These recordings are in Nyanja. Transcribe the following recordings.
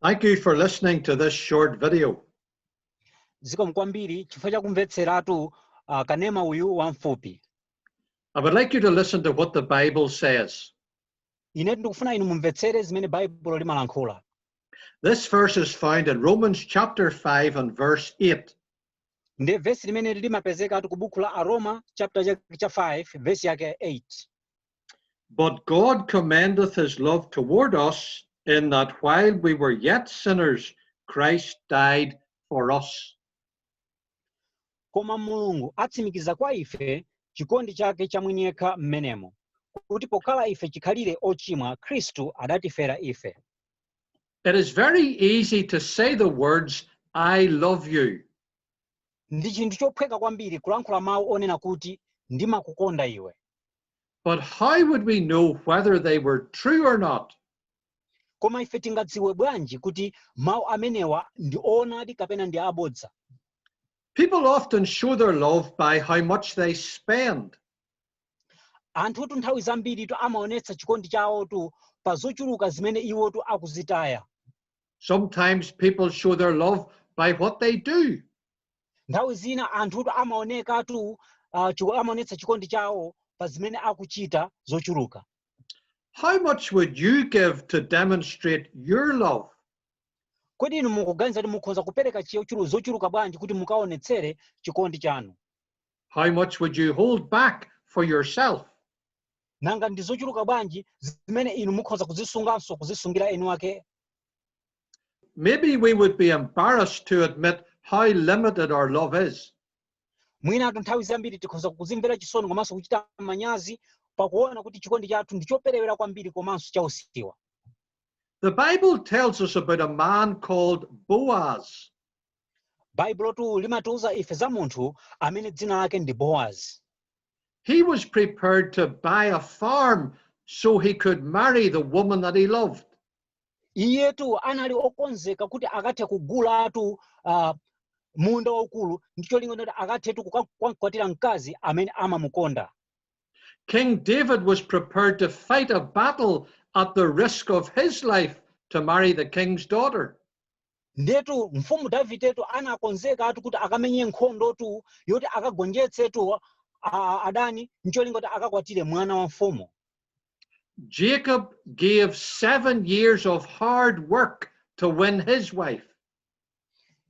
Thank you for listening to this short video. Zikomo kwambiri chifukwa chakumvetseratu kanema uyu wamfupi. I would like you to listen to what the Bible says. Ine ndikufuna inu mumvetsere zimene Baibulo limalankhula. This verse is found in Romans chapter 5 and verse 8. Nde vesi limene limapezekatu ku buku la Aroma chapter cha 5 verse yake 8. But God commendeth his love toward us in that while we were yet sinners, Christ died for us. Koma Mulungu atsimikiza kwa ife chikondi chake chamwenyekha mmenemo, kuti pokhala ife chikhalire ochimwa, Khristu adatifera ife. It is very easy to say the words, I love you. Ndi chinthu chophweka kwambiri kulankhula mawu onena kuti ndimakukonda iwe. But how would we know whether they were true or not? Koma ife tingadziwe bwanji kuti mawu amenewa ndi oonadi kapena ndi abodza? People often show their love by how much they spend. Anthutu nthawi zambiri amaonetsa chikondi chawotu pa zochuluka zimene iwotu akuzitaya. Sometimes people show their love by what they do. Nthawi zina anthutu amaonekatu amaonetsa chikondi chawo pa zimene akuchita zochuluka. How much would you give to demonstrate your love? Kodi inu mukuganiza kuti mukhoza kupereka zochuluka bwanji kuti mukaonetsere chikondi chanu? How much would you hold back for yourself? Nanga ndi zochuluka bwanji zimene inu mukhoza kuzisunganso kuzisungira enu ake? Maybe we would be embarrassed to admit how limited our love is. Mwinatu nthawi zambiri tikhoza kuzimvera chisoni komanso kuchita manyazi pakuona kuti chikondi chathu ndi choperewera kwambiri komanso chausiwa. The Bible tells us about a man called Boaz. Baibulo tu limatiuza ife za munthu amene dzina lake ndi Boaz. He was prepared to buy a farm so he could marry the woman that he loved. Iyetu anali okonzeka kuti akathe kugulatu munda waukulu ndi cholinga kuti akathetu kukakwatira mkazi amene amamukonda. King David was prepared to fight a battle at the risk of his life to marry the king's daughter. Ndetu mfumu Davidetu anakonzekatu kuti akamenye nkhondotu yoti akagonjetsetu adani ncholinga kuti akakwatire mwana wa mfumu. Jacob gave 7 years of hard work to win his wife.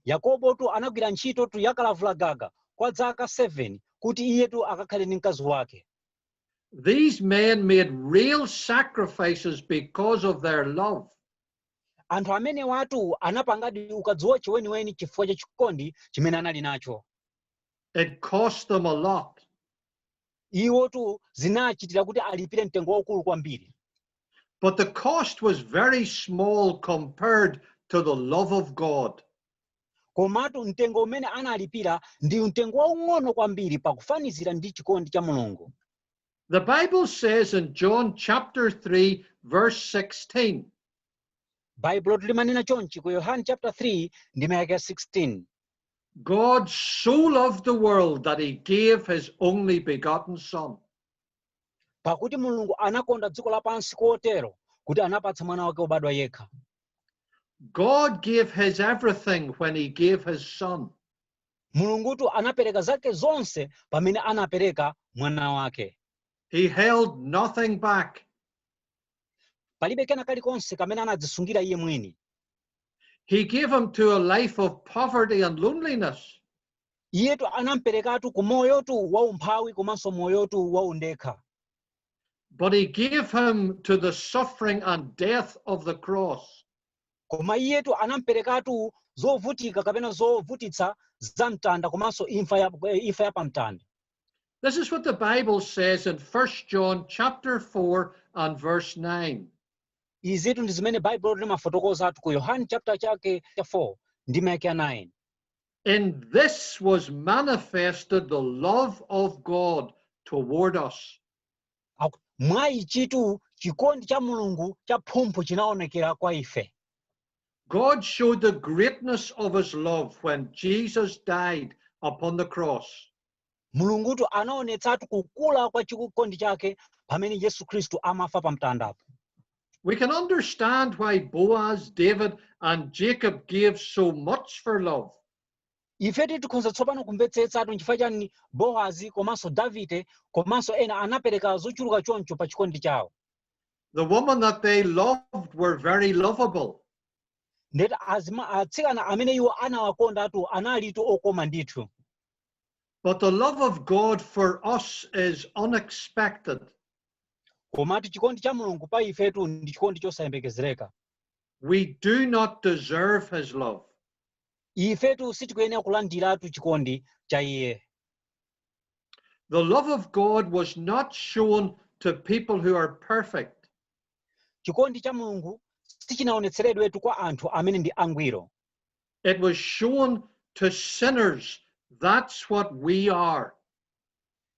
Yakobo tu anagwira ntchito tu yakalavulagaga kwa zaka 7 kuti iyetu akakhale ndi mkazi wake. These men made real sacrifices because of their love. Anthu amene watu anapangadi ukadziwa chiweniweni chifukwa cha chikondi chimene anali nacho. It cost them a lot. Iwo tu zinachitira kuti alipire mtengo waukulu kwambiri. But the cost was very small compared to the love of God. Komatu mtengo umene analipira ndi mtengo waung'ono kwambiri pakufanizira ndi chikondi cha Mulungu. The Bible says in John chapter 3 verse 16. Baibulo limanena chonchi ku Yohane chapter 3 ndi mayake 16. God so loved the world that he gave his only begotten son. Pakuti Mulungu anakonda dziko lapansi kotero kuti anapatsa mwana wake wobadwa yekha. God gave his everything when he gave his son. Mulungu tu anapereka zake zonse pamene anapereka mwana wake. He held nothing back. Palibe kena kalikonse kamene anadzisungira iye mwini. He gave him to a life of poverty and loneliness. Iyetu anamperekatu ku moyo tu wa umphawi komanso moyo tu wa undekha. But he gave him to the suffering and death of the cross. Koma iyetu anamperekatu zovutika kapena zovutitsa za mtanda komanso imfa ya pamtanda. This is what the Bible says in 1 John chapter 4 and verse 9. Izitu ndi zimene Baibulo limafotokoza ku Yohane chapter chake cha 4 ndi mayake 9. In this was manifested the love of God toward us. Mwa ichitu chikondi cha Mulungu cha phumphu chinaonekera kwa ife. God showed the greatness of his love when Jesus died upon the cross. Mulungu tu anaonetsatu kukula kwa chikondi chake pamene Yesu Khristu amafa pa mtandapo. We can understand why Boaz, David, and Jacob gave so much for love. Ifeti tikhoza tsopano kumvetsetsa chifukwa chani Boazi komanso Davide komanso ena anapereka zochuluka choncho pa chikondi chawo. The women that they loved were very lovable. Ndeti atsikana amene iwo anawakondatu analitu okoma ndithu. But the love of God for us is unexpected. Komatu chikondi cha Mulungu pa ifetu ndi chikondi chosayembekezereka. We do not deserve his love. Ifetu sitikuyenera kulandiratu chikondi cha iye. The love of God was not shown to people who are perfect. Chikondi cha Mulungu sichinaonetseredwetu kwa anthu amene ndi angwiro. It was shown to sinners. That's what we are.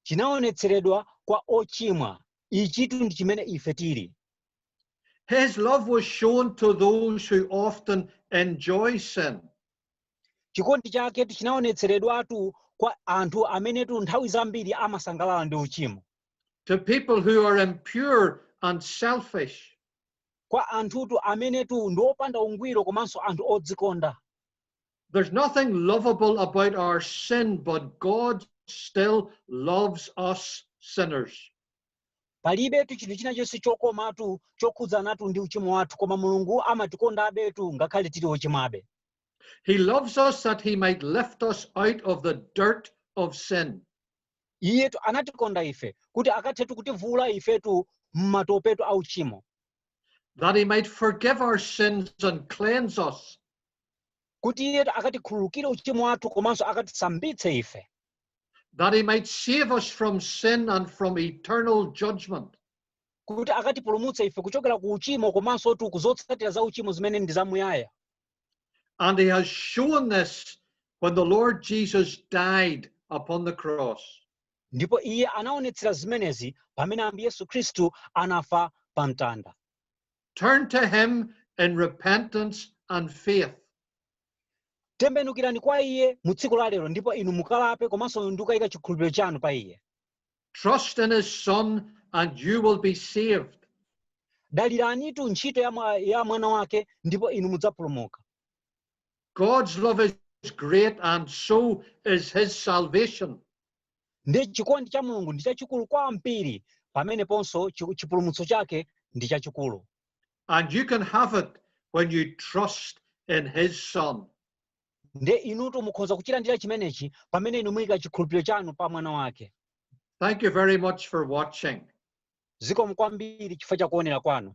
Chinaonetseredwa kwa ochimwa. Ichitu ndi chimene ife tili. His love was shown to those who often enjoy sin. Chikondi chake chinaonetseredwatu kwa anthu amenetu nthawi zambiri amasangalala ndi uchimo. To people who are impure and selfish. Kwa anthutu amenetu ndi opanda ungwiro komanso anthu odzikonda. There's nothing lovable about our sin, but God still loves us sinners. Palibetu chinthu china chonse chokomatu chokhudzanatu ndi uchimo wathu, koma Mulungu amatikondabetu ngakhale tili ochimwabe. He loves us that he might lift us out of the dirt of sin. Iyetu anatikonda ife kuti akathetu kutivula ifetu mmatopetu a uchimo. That he might forgive our sins and cleanse us. Kuti iyetu akatikhululukire uchimo wathu komanso akatisambitse ife. That he might save us from sin and from eternal judgment. Kuti akatipulumutse ife kuchokera ku uchimo komanso tu kuzotsatira za uchimo zimene ndi zamuyaya. And he has shown this when the Lord Jesus died upon the cross. Ndipo iye anaonetsera zimenezi pamene Ambuye Yesu Khristu anafa pa mtanda. Turn to him in repentance and faith. Tembenukirani kwa iye mu tsiku la lero ndipo inu mukalape komanso ndikuyika chikhulupiriro chanu pa iye. Trust in his Son and you will be saved. Daliranitu ntchito ya mwana wake ndipo inu mudzapulumuka. God's love is great and so is his salvation. Ndi chikondi cha Mulungu ndi chachikulu kwambiri pameneponso chipulumutso chake ndi chachikulu. And you can have it when you trust in his Son. Nde inutu mukhoza kuchilandira chimenechi pamene inu muyika chikhulupiriro chanu pa mwana wake. Thank you very much for watching. Zikomo kwambiri chifukwa cha kuonera kwanu.